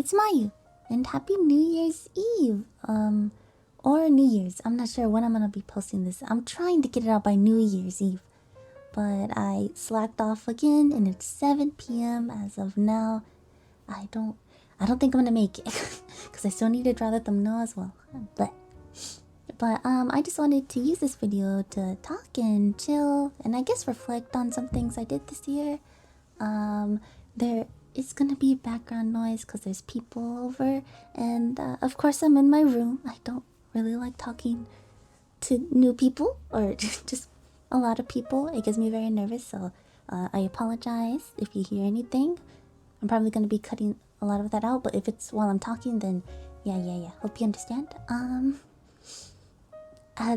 it's Mayu, and happy New Year's Eve. Or New Year's. I'm not sure when I'm gonna be posting this. I'm trying to get it out by New Year's Eve, but I slacked off again, and it's 7 p.m. as of now. I don't think I'm gonna make it because I still need to draw the thumbnail as well. But I just wanted to use this video to talk and chill, and I guess reflect on some things I did this year. There is gonna be background noise because there's people over, and of course I'm in my room. I don't really like talking to new people or just a lot of people. It gets me very nervous, so I apologize if you hear anything. I'm probably gonna be cutting a lot of that out, but if it's while I'm talking, then yeah. Hope you understand.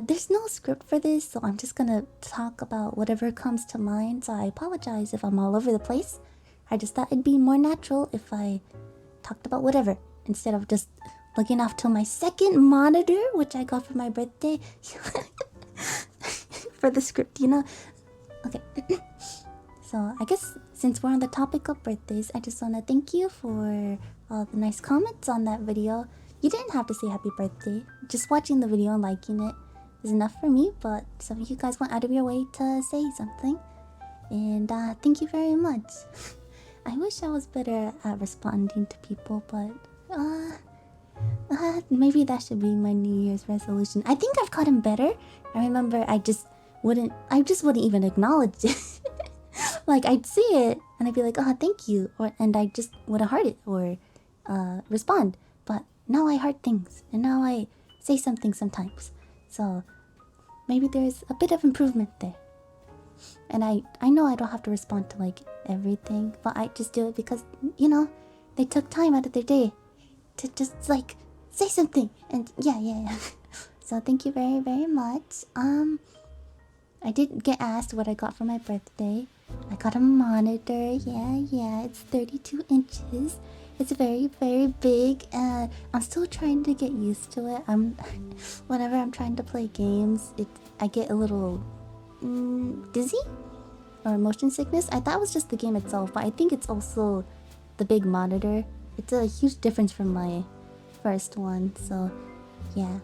There's no script for this, so I'm just gonna talk about whatever comes to mind. So I apologize if I'm all over the place. I just thought it'd be more natural if I talked about whatever instead of just looking off to my second monitor, which I got for my birthday. For the script, you know. Okay. So I guess since we're on the topic of birthdays, I just want to thank you for all the nice comments on that video. You didn't have to say happy birthday. Just watching the video and liking it is enough for me, but some of you guys went out of your way to say something. And thank you very much. I wish I was better at responding to people, but maybe that should be my New Year's resolution. I think I've gotten better. I remember I just wouldn't even acknowledge it. Like, I'd see it and I'd be like, oh, thank you, and I just wouldn't heart it or respond. But now I heart things, and now I say something sometimes. So maybe there's a bit of improvement there. And I know I don't have to respond to like everything, but I just do it because, you know, they took time out of their day to just like say something. And yeah. So thank you very, very much. I did get asked what I got for my birthday. I got a monitor. Yeah, it's 32 inches. It's very, very big, and I'm still trying to get used to it. Whenever I'm trying to play games, I get a little dizzy or motion sickness. I thought it was just the game itself, but I think it's also the big monitor. It's a huge difference from my first one, so yeah,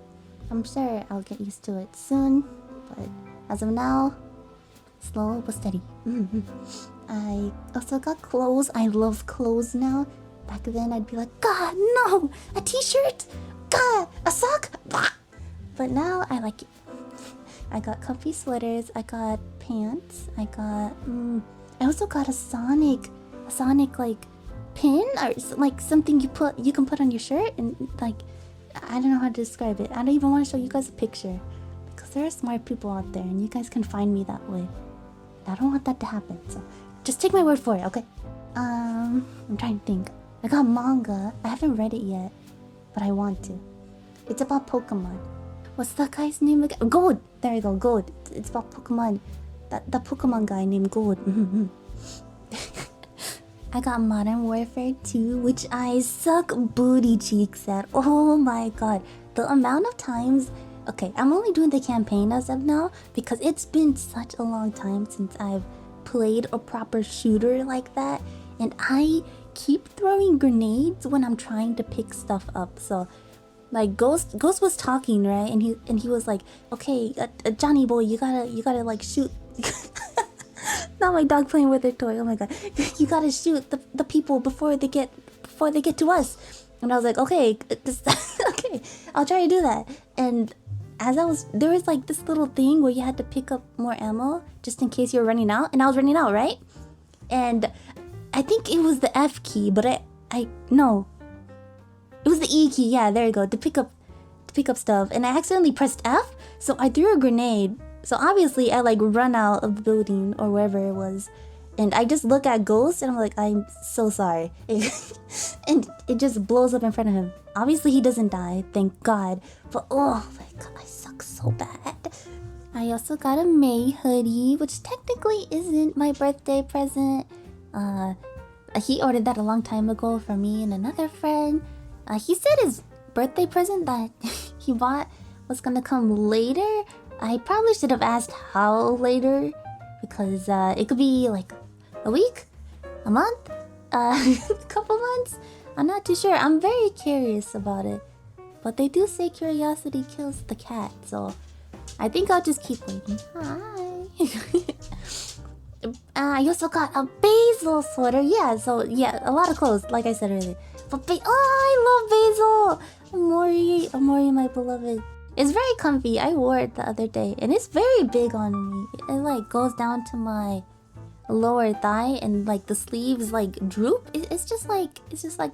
I'm sure I'll get used to it soon, but as of now, slow but steady. I also got clothes. I love clothes now. Back then I'd be like, God, no! A t-shirt! God, a sock! But now I like it. I got comfy sweaters, I got pants, I I also got a Sonic like pin or like something you can put on your shirt, and like I don't know how to describe it. I don't even want to show you guys a picture because there are smart people out there and you guys can find me that way. I don't want that to happen, so just take my word for it, okay? I'm trying to think. I got manga. I haven't read it yet, but I want to. It's about Pokemon. What's that guy's name again? Gold! There you go, Gold. It's about Pokemon. That Pokemon guy named Gold. I got Modern Warfare 2, which I suck booty cheeks at. Oh my god. The amount of times... Okay, I'm only doing the campaign as of now because it's been such a long time since I've played a proper shooter like that. And I keep throwing grenades when I'm trying to pick stuff up. So, like, Ghost was talking, right? And he was like, okay, Johnny boy, you gotta like shoot. Not my dog playing with their toy. Oh my god, you gotta shoot the people before they get to us. And I was like, okay, okay, I'll try to do that. And there was like this little thing where you had to pick up more ammo just in case you were running out, and I was running out, right? And I think it was the F key, but no, it was the E key. Yeah, there you go, to pick up stuff, and I accidentally pressed F, so I threw a grenade. So obviously I like run out of the building or wherever it was, and I just look at Ghost and I'm like, I'm so sorry. And it just blows up in front of him. Obviously he doesn't die, thank God, but oh my god, I suck so bad. I also got a May hoodie, which technically isn't my birthday present. He ordered that a long time ago for me and another friend. He said his birthday present that he bought was gonna come later. I probably should have asked how later, because it could be like a week, a month, couple months? I'm not too sure. I'm very curious about it. But they do say curiosity kills the cat, so I think I'll just keep waiting. Hi. I also got a basil sweater. Yeah, so yeah, a lot of clothes, like I said earlier. But I love basil. Amori, my beloved. It's very comfy. I wore it the other day, and it's very big on me. It like goes down to my lower thigh, and like the sleeves like droop. It's just like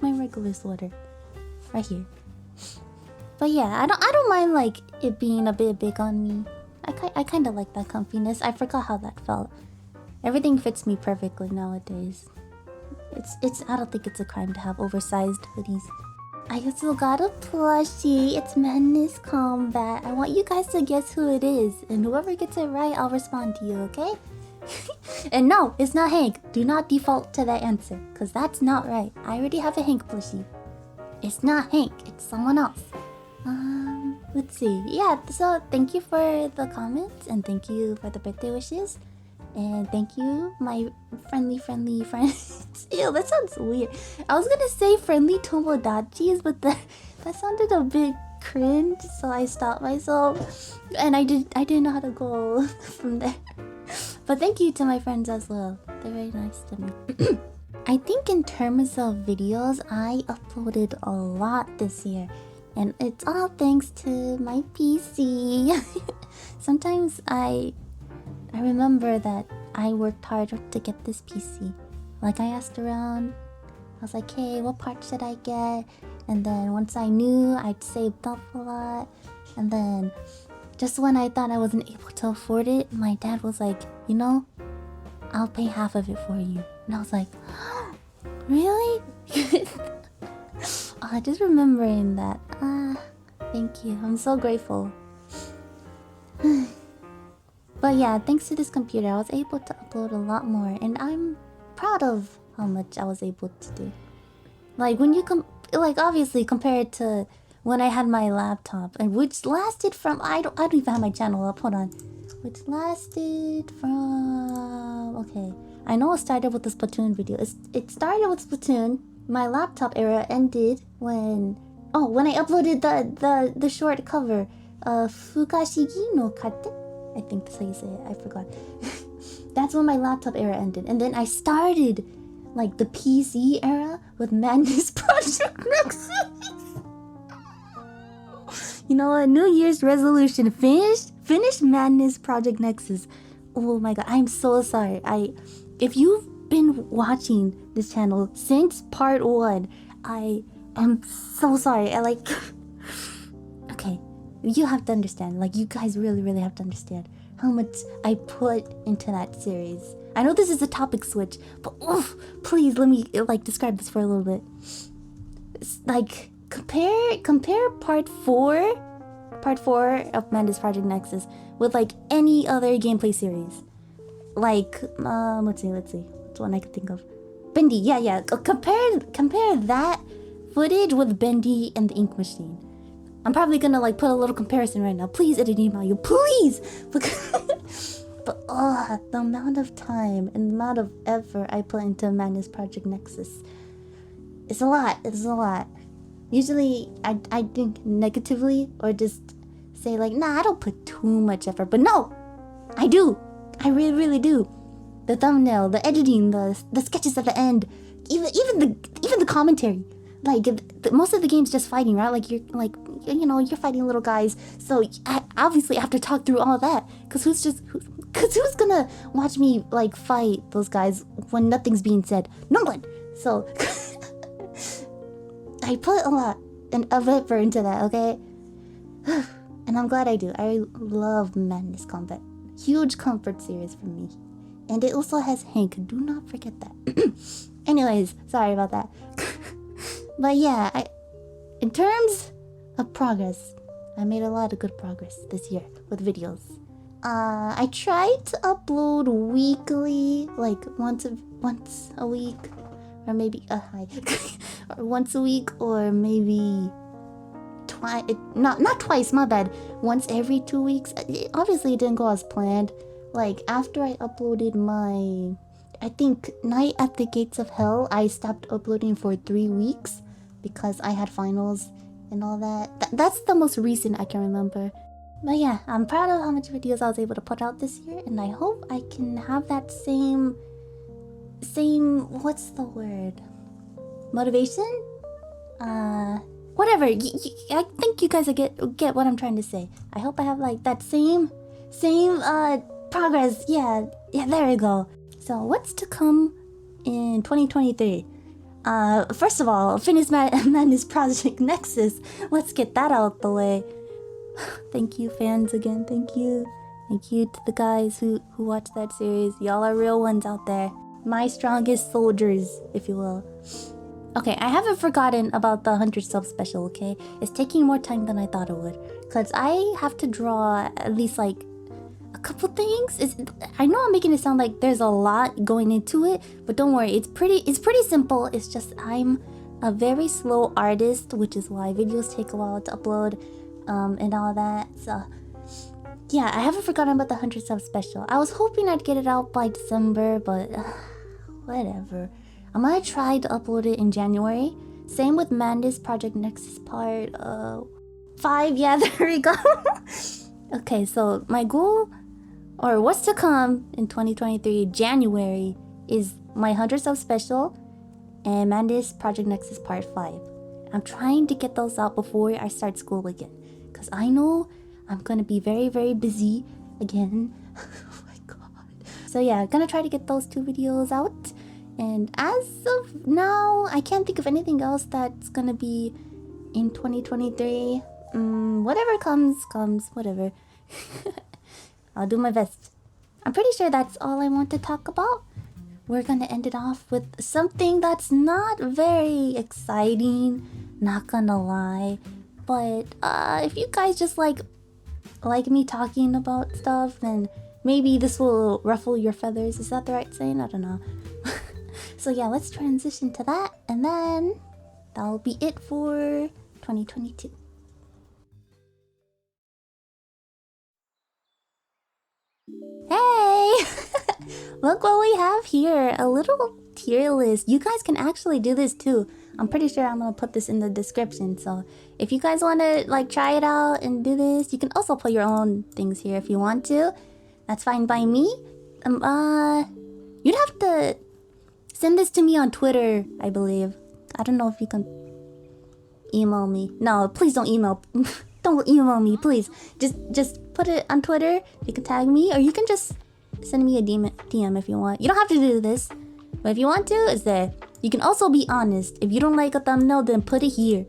my regular sweater, right here. But yeah, I don't mind like it being a bit big on me. I kind of like that comfiness. I forgot how that felt. Everything fits me perfectly nowadays. I don't think it's a crime to have oversized hoodies. I also got a plushie. It's Madness Combat. I want you guys to guess who it is, and whoever gets it right, I'll respond to you, okay? And no, it's not Hank. Do not default to that answer, because that's not right. I already have a Hank plushie. It's not Hank, it's someone else. Let's see. Yeah, so thank you for the comments, and thank you for the birthday wishes. And thank you, my friendly friends. Ew, that sounds weird. I was gonna say friendly Tomodachis, but that sounded a bit cringe, so I stopped myself. And I didn't know how to go from there. But thank you to my friends as well. They're very nice to me. I think in terms of videos, I uploaded a lot this year. And it's all thanks to my PC. Sometimes I remember that I worked hard to get this PC. Like, I asked around. I was like, hey, what parts should I get? And then once I knew, I'd saved up a lot. And then just when I thought I wasn't able to afford it, my dad was like, you know, I'll pay half of it for you. And I was like, really? Just remembering that. Thank you. I'm so grateful. But yeah, thanks to this computer, I was able to upload a lot more, and I'm proud of how much I was able to do. Like when you obviously compared to when I had my laptop, and which lasted from I don't even have my channel up. Hold on, which lasted from I know it started with the Splatoon video. It started with Splatoon. My laptop era ended when I uploaded the short cover, Fukashigi no Kate. I think that's how you say it. I forgot. That's when my laptop era ended, and then I started like the PC era with Madness Project Nexus. You know what? New Year's resolution: finish Madness Project Nexus. Oh my god, I'm so sorry. If you've been watching this channel since part 1, I am so sorry. Okay. You have to understand, like, you guys really have to understand how much I put into that series. I know this is a topic switch, but please let me like describe this for a little bit. It's like compare part 4 of Madness Project Nexus with like any other gameplay series. Like let's see, what's one I can think of? Bendy, yeah. Compare that footage with Bendy and the Ink Machine. I'm probably gonna like put a little comparison right now. Please edit email you, please. But the amount of time and the amount of effort I put into Madness Project Nexus, it's a lot. Usually I think negatively or just say like, nah, I don't put too much effort. But no, I do. I really do. The thumbnail, the editing, the sketches at the end, even the commentary. Like most of the game's just fighting, right? Like you're you're fighting little guys. So I obviously have to talk through all that. Cause who's gonna watch me like fight those guys when nothing's being said? No one. So I put a lot of effort into that. Okay, and I'm glad I do. I love Madness Combat. Huge comfort series for me, and it also has Hank. Do not forget that. Anyways, sorry about that. But yeah, in terms of progress, I made a lot of good progress this year with videos. I tried to upload weekly, like once a week, or maybe or once a week, or maybe twice. Not twice. My bad. Once every 2 weeks. Obviously, it didn't go as planned. Like after I uploaded my I think Night at the Gates of Hell, I stopped uploading for 3 weeks because I had finals and all that. That's the most recent I can remember. But yeah, I'm proud of how much videos I was able to put out this year, and I hope I can have that same what's the word? Motivation? Whatever. I think you guys get what I'm trying to say. I hope I have like that same progress. Yeah, there we go. So what's to come in 2023? First of all, finish Madness Project Nexus. Let's get that out the way. Thank you, fans, again. Thank you to the guys who watch that series. Y'all are real ones out there. My strongest soldiers, if you will. Okay, I haven't forgotten about the 100 sub special, okay? It's taking more time than I thought it would. Because I have to draw at least like a couple things. I know I'm making it sound like there's a lot going into it, but don't worry, it's pretty simple. It's just I'm a very slow artist, which is why videos take a while to upload and all that. So yeah, I haven't forgotten about the 100 sub special. I was hoping I'd get it out by December, but whatever. I'm gonna try to upload it in January. Same with Madness Project Nexus Part 5. Yeah, there we go. Okay, so my goal, or what's to come in 2023, January, is my 100 sub special and Madness Project Nexus Part 5. I'm trying to get those out before I start school again, because I know I'm gonna be very, very busy again. Oh my god. So yeah, I'm gonna try to get those 2 videos out. And as of now, I can't think of anything else that's gonna be in 2023. Whatever comes, whatever. I'll do my best. I'm pretty sure that's all I want to talk about. We're gonna end it off with something that's not very exciting, not gonna lie. But if you guys just like me talking about stuff, then maybe this will ruffle your feathers. Is that the right saying? I don't know. So yeah, let's transition to that, and then that'll be it for 2022. Hey! Look what we have here, a little tier list. You guys can actually do this too. I'm pretty sure I'm gonna put this in the description, so if you guys want to like try it out and do this, you can also put your own things here if you want to. That's fine by me. You'd have to send this to me on Twitter, I believe. I don't know if you can email me. No, please don't email. Don't email me, please. Just put it on Twitter. You can tag me, or you can just send me a DM if you want. You don't have to do this, but if you want to, it's there. You can also be honest. If you don't like a thumbnail, then put it here,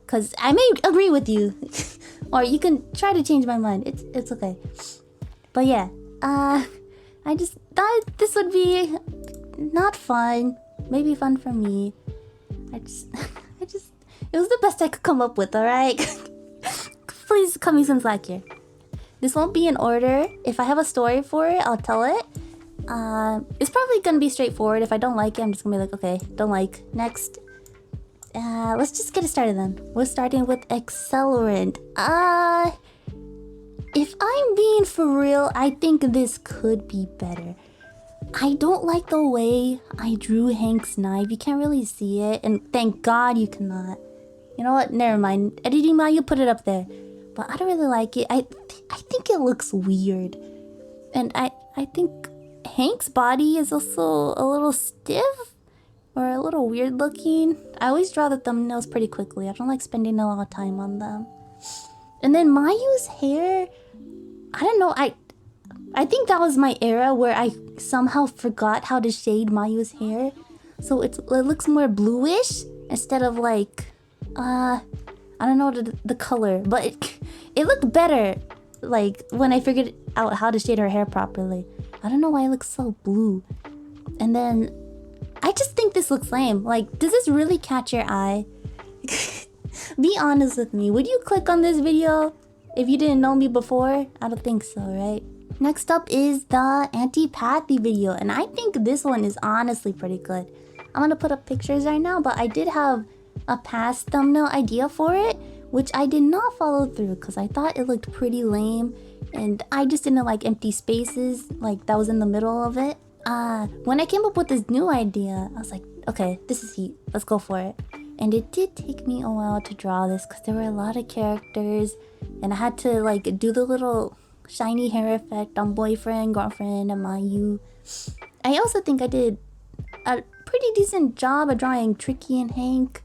cause I may agree with you, or you can try to change my mind. It's okay. But yeah, I just thought this would be not fun. Maybe fun for me. It was the best I could come up with, alright? Please cut me some slack here. This won't be in order. If I have a story for it, I'll tell it. It's probably gonna be straightforward. If I don't like it, I'm just gonna be like, okay, don't like. Next. Let's just get it started then. We're starting with Accelerant. If I'm being for real, I think this could be better. I don't like the way I drew Hank's knife. You can't really see it, and thank God you cannot. You know what? Never mind. Editing Mario, put it up there. But I don't really like it. I think it looks weird. And I think Hank's body is also a little stiff or a little weird looking. I always draw the thumbnails pretty quickly. I don't like spending a lot of time on them. And then Mayu's hair, I don't know. I think that was my era where I somehow forgot how to shade Mayu's hair. So it looks more bluish instead of like, I don't know the color, but it looked better like when I figured out how to shade her hair properly. I don't know why it looks so blue. And then I just think this looks lame. Like, does this really catch your eye? Be honest with me. Would you click on this video if you didn't know me before? I don't think so, right? Next up is the antipathy video, and I think this one is honestly pretty good. I'm gonna put up pictures right now, but I did have a past thumbnail idea for it, which I did not follow through because I thought it looked pretty lame, and I just didn't like empty spaces like that was in the middle of it. when I came up with this new idea, I was like, okay, this is heat. Let's go for it. And it did take me a while to draw this because there were a lot of characters, and I had to like do the little shiny hair effect on boyfriend, girlfriend, and Mayu. I also think I did a pretty decent job of drawing Tricky and Hank.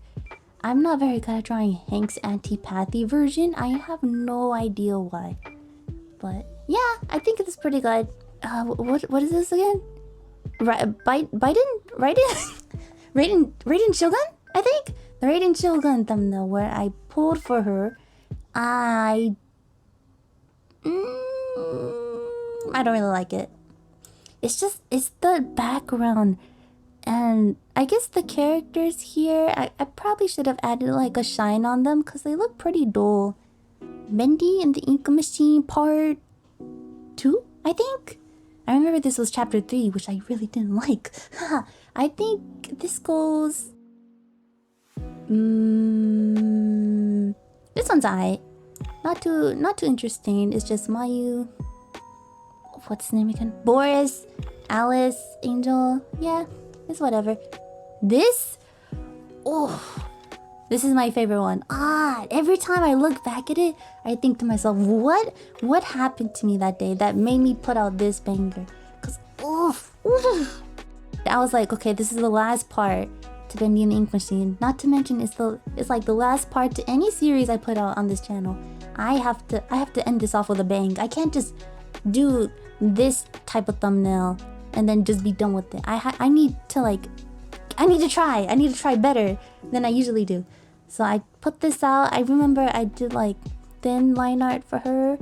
I'm not very good at drawing Hank's antipathy version. I have no idea why. But yeah, I think it's pretty good. What is this again? Raiden Shogun? I think the Raiden Shogun thumbnail where I pulled for her. I don't really like it. It's the background, and I guess the characters here, I probably should have added like a shine on them because they look pretty dull. Bendy and the Ink Machine part 2, I think. I remember this was chapter 3, which I really didn't like. I think this goes... this one's alright. Not too interesting. It's just Mayu. What's his name again? Boris, Alice, Angel. Yeah, it's whatever. This? Oh, this is my favorite one. Every time I look back at it, I think to myself, what happened to me that day that made me put out this banger? Cause I was like, okay, this is the last part to Bendy and the Ink Machine. Not to mention, it's like the last part to any series I put out on this channel. I have to end this off with a bang. I can't just do this type of thumbnail and then just be done with it. I need to try better than I usually do. So I put this out. I remember I did like thin line art for her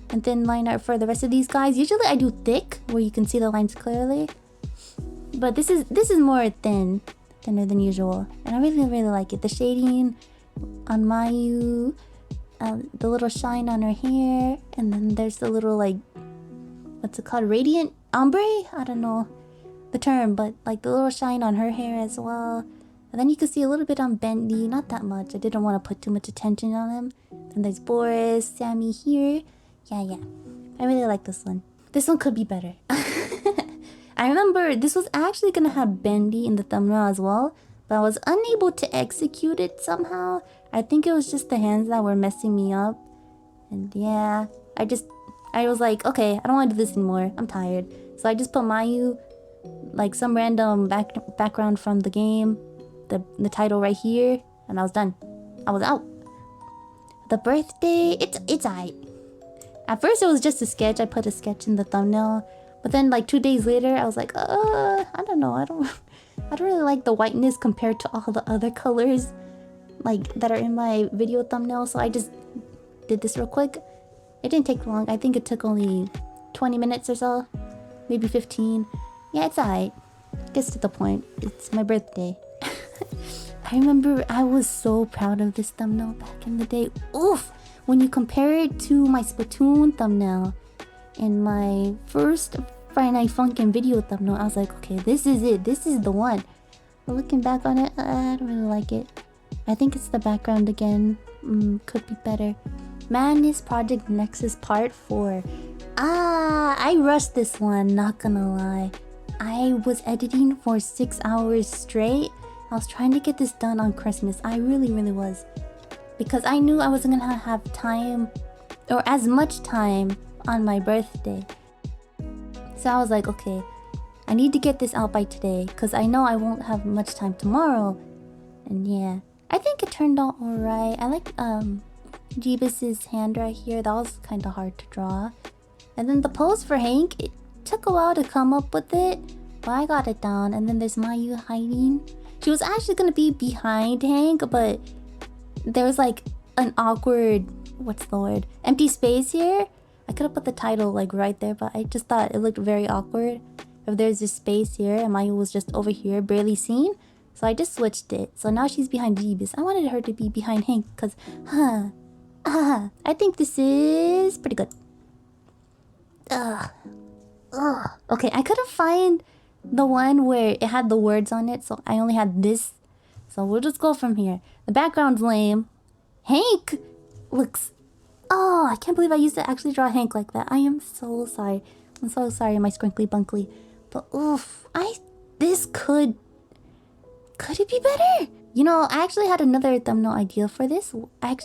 and thin line art for the rest of these guys. Usually I do thick where you can see the lines clearly, but this is more thinner than usual, and I really like it. The shading on Mayu, the little shine on her hair, and then there's the little like, what's it called, radiant ombre? I don't know the term, but like the little shine on her hair as well. And then you can see a little bit on Bendy, not that much. I didn't want to put too much attention on him. Then there's Boris, Sammy here. Yeah. I really like this one. This one could be better. I remember this was actually gonna have Bendy in the thumbnail as well, but I was unable to execute it somehow. I think it was just the hands that were messing me up. And yeah, I was like, okay, I don't want to do this anymore. I'm tired. So I just put Mayu, like some random background from the game, the title right here, and I was done. I was out. The birthday, it's alright. At first it was just a sketch. I put a sketch in the thumbnail, but then like 2 days later I was like, I don't know. I don't really like the whiteness compared to all the other colors like that are in my video thumbnail. So I just did this real quick. It didn't take long. I think it took only 20 minutes or so, maybe 15. Yeah, it's alright. Gets to the point. It's my birthday. I remember I was so proud of this thumbnail back in the day. Oof! When you compare it to my Splatoon thumbnail and my first Friday Night Funkin' video thumbnail, I was like, okay, this is it. This is the one. But looking back on it, I don't really like it. I think it's the background again. Could be better. Madness Project Nexus Part 4. I rushed this one, not gonna lie. I was editing for 6 hours straight. I was trying to get this done on Christmas. I really was. Because I knew I wasn't gonna have time, or as much time, on my birthday. So I was like, okay, I need to get this out by today, because I know I won't have much time tomorrow. And yeah, I think it turned out alright. I like Jeebus's hand right here. That was kind of hard to draw. And then the pose for Hank, it took a while to come up with it, but I got it down. And then there's Mayu hiding. She was actually gonna be behind Hank, but there was like an awkward, what's the word, empty space here. I could have put the title like right there, but I just thought it looked very awkward if there's this space here and Mayu was just over here, barely seen. So I just switched it. So now she's behind Jeebus. I wanted her to be behind Hank because, I think this is pretty good. Okay, I couldn't find the one where it had the words on it, so I only had this. So we'll just go from here. The background's lame. Hank looks... Oh, I can't believe I used to actually draw Hank like that. I am so sorry. I'm so sorry, my scrinkly bunkly. But oof, this could it be better? You know, I actually had another thumbnail idea for this. I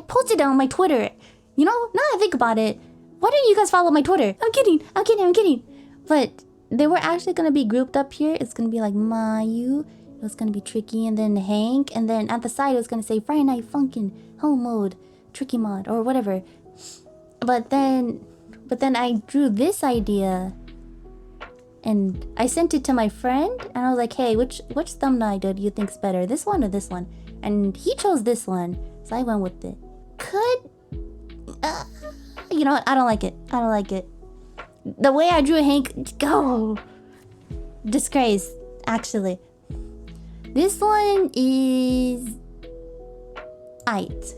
posted it on my Twitter. You know, now I think about it, why don't you guys follow my Twitter? I'm kidding. But they were actually gonna be grouped up here. It's gonna be like Mayu, it was gonna be Tricky, and then Hank, and then at the side it was gonna say Friday Night Funkin', Home Mode, Tricky Mod, or whatever. But then I drew this idea and I sent it to my friend and I was like, hey, which thumbnail idea do you think's better? This one or this one? And he chose this one, so I went with it. You know what? I don't like it. The way I drew Hank, go! Disgrace, actually. This one is... aight.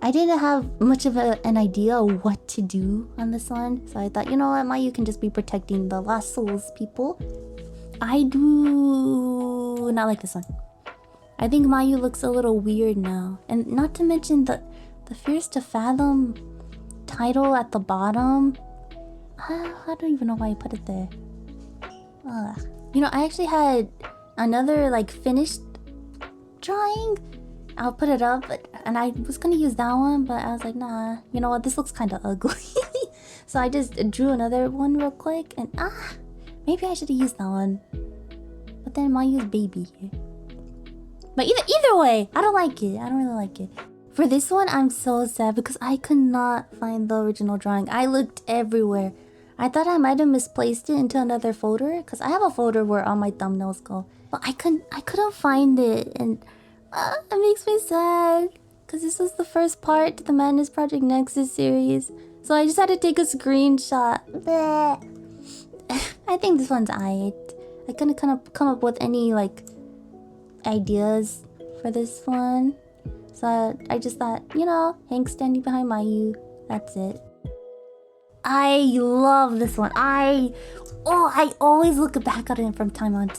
I didn't have much of an idea of what to do on this one, so I thought, you know what, Mayu can just be protecting the Lost Souls people. I do not like this one. I think Mayu looks a little weird now, and not to mention the Fears to Fathom title at the bottom. I don't even know why I put it there. You know, I actually had another like finished drawing. I'll put it up, and I was gonna use that one, but I was like, nah, you know what, this looks kind of ugly. So I just drew another one real quick, and maybe I should have used that one. But then Mayu's baby here. But either way, I don't like it. I don't really like it. For this one, I'm so sad because I could not find the original drawing. I looked everywhere. I thought I might have misplaced it into another folder, because I have a folder where all my thumbnails go. But I couldn't find it, and it makes me sad, because this was the first part to the Madness Project Nexus series. So I just had to take a screenshot. I think this one's aight. I couldn't come up with any like ideas for this one. So I just thought, you know, Hank standing behind Mayu. That's it. I love this one. I always look back at it from time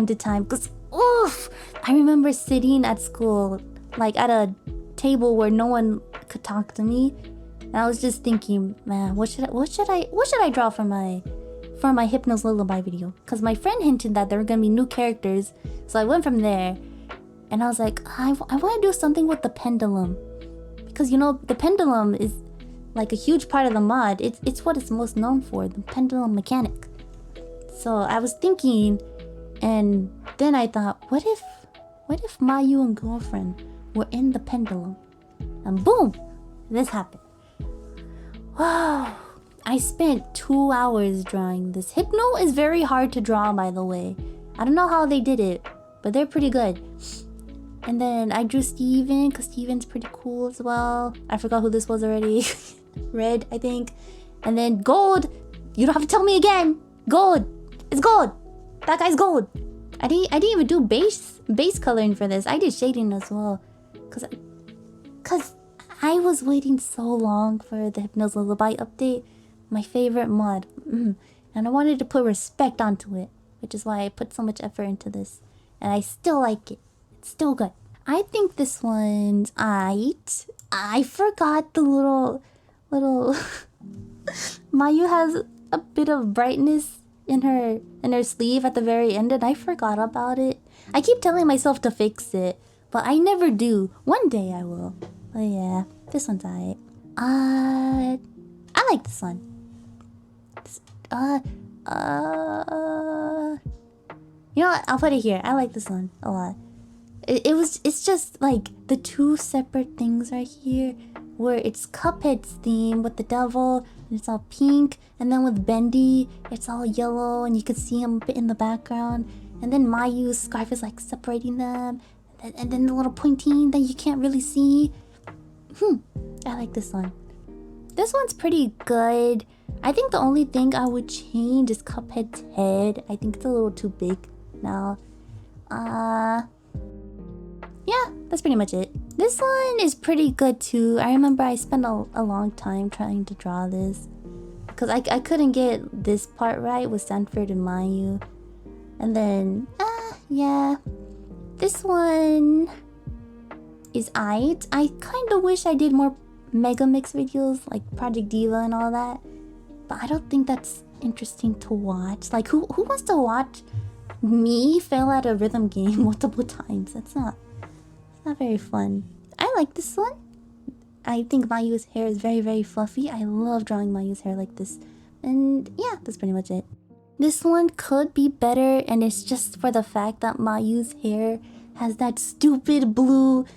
to time, because oof, I remember sitting at school, like at a table where no one could talk to me, and I was just thinking, man, what should I draw for my Hypno's Lullaby video? Because my friend hinted that there were gonna be new characters, so I went from there, and I was like, I want to do something with the pendulum, because you know the pendulum is like a huge part of the mod. It's what it's most known for, the pendulum mechanic. So I was thinking. And then I thought, what if Mayu and girlfriend were in the pendulum? And boom, this happened. Wow, I spent 2 hours drawing this. Hypno is very hard to draw, by the way. I don't know how they did it, but they're pretty good. And then I drew Steven, because Steven's pretty cool as well. I forgot who this was already. Red, I think. And then Gold. You don't have to tell me again. Gold. It's Gold. That guy's gold. I didn't even do base coloring for this. I did shading as well, cause I was waiting so long for the Hypno's Lullaby update, my favorite mod, and I wanted to put respect onto it, which is why I put so much effort into this, and I still like it. It's still good. I think this one's aight. I forgot the little Mayu has a bit of brightness in her sleeve at the very end, and I forgot about it. I keep telling myself to fix it, but I never do. One day I will. But yeah, this one's aight. I like this one. You know what? I'll put it here. I like this one a lot. It's just like the two separate things right here, where it's Cuphead's theme with the devil, and it's all pink, and then with Bendy, it's all yellow, and you can see him a bit in the background, and then Mayu's scarf is like separating them, and then the little pointing that you can't really see. I like this one. This one's pretty good. I think the only thing I would change is Cuphead's head. I think it's a little too big now. Yeah, that's pretty much it. This one is pretty good too. I remember I spent a long time trying to draw this, because I couldn't get this part right with Sanford and Mayu. And then, yeah. This one is aight. I kind of wish I did more Mega Mix videos, like Project Diva and all that. But I don't think that's interesting to watch. Like, who wants to watch me fail at a rhythm game multiple times? It's not very fun. I like this one. I think Mayu's hair is very, very fluffy. I love drawing Mayu's hair like this. And yeah, that's pretty much it. This one could be better, and it's just for the fact that Mayu's hair has that stupid blue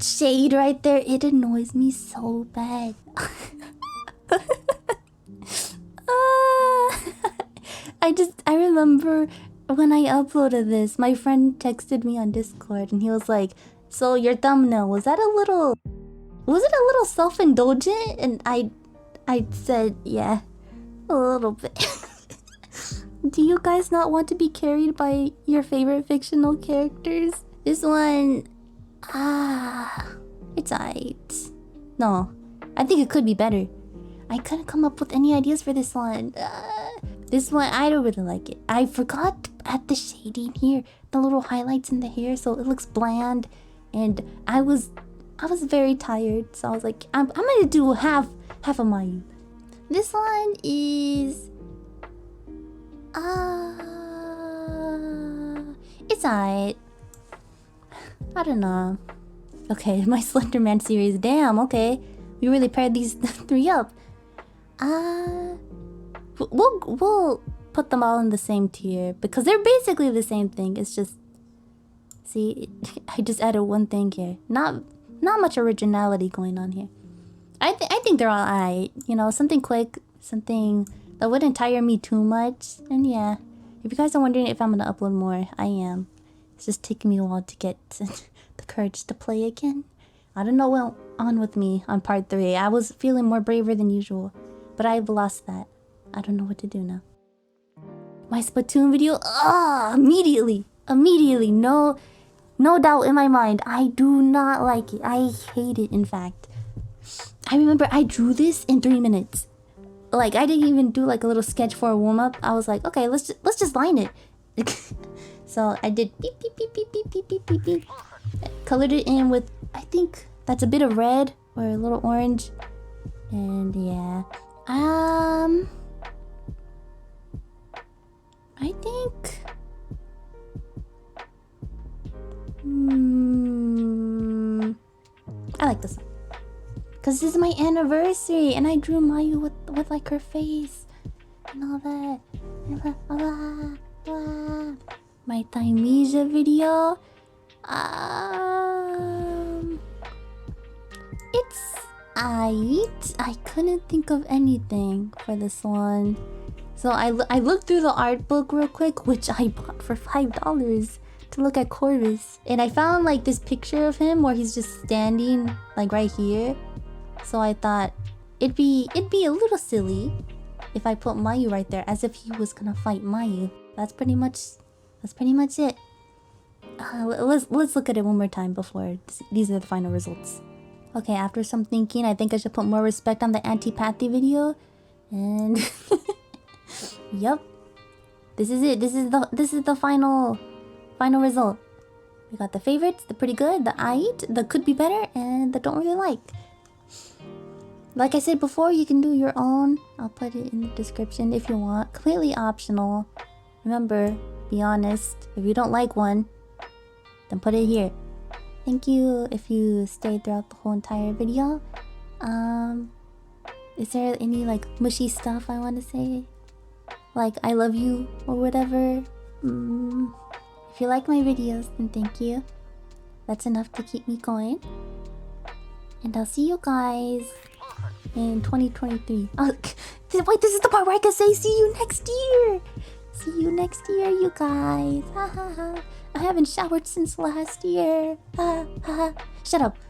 shade right there. It annoys me so bad. I remember when I uploaded this, my friend texted me on Discord and he was like, "So your thumbnail, was it a little self-indulgent?" And I said, "Yeah, a little bit." Do you guys not want to be carried by your favorite fictional characters? This one, it's alright. No, I think it could be better. I couldn't come up with any ideas for this one. This one, I don't really like it. I forgot to add the shading here, the little highlights in the hair, so it looks bland. And I was very tired, so I was like, I'm gonna do half of Mayu. This one is, it's alright. I don't know. Okay, my Slenderman series. Damn. Okay, we really paired these three up. We'll put them all in the same tier because they're basically the same thing. It's just, see, I just added one thing here. Not much originality going on here. I think they're all alright. You know, something quick, something that wouldn't tire me too much. And yeah, if you guys are wondering if I'm gonna upload more, I am. It's just taking me a while to get the courage to play again. I don't know what went on with me on part 3. I was feeling more braver than usual, but I've lost that. I don't know what to do now. My Splatoon video, immediately, no doubt in my mind. I do not like it. I hate it, in fact. I remember I drew this in 3 minutes. Like, I didn't even do like a little sketch for a warm-up. I was like, okay, let's just line it. So I did beep beep beep beep beep beep beep beep beep. Colored it in with, I think that's a bit of red or a little orange. And yeah. I think I like this one. Cause this is my anniversary and I drew Mayu with like her face and all that. My Thymesia video. It's aight. I couldn't think of anything for this one. So I looked through the art book real quick, which I bought for $5 to look at Corvus. And I found like this picture of him where he's just standing like right here. So I thought it'd be a little silly if I put Mayu right there as if he was gonna fight Mayu. That's pretty much it. Let's look at it one more time before these are the final results. Okay, after some thinking, I think I should put more respect on the antipathy video. And yep, this is it. This is the final result. We got the favorites, the pretty good, the aight, the could be better, and the don't really like. Like I said before, you can do your own. I'll put it in the description if you want. Completely optional. Remember, be honest. If you don't like one, then put it here. Thank you if you stayed throughout the whole entire video. Is there any like mushy stuff I want to say? Like I love you or whatever? If you like my videos, then thank you. That's enough to keep me going. And I'll see you guys in 2023. Oh, wait, this is the part where I can say see you next year. See you next year, you guys. I haven't showered since last year. Shut up.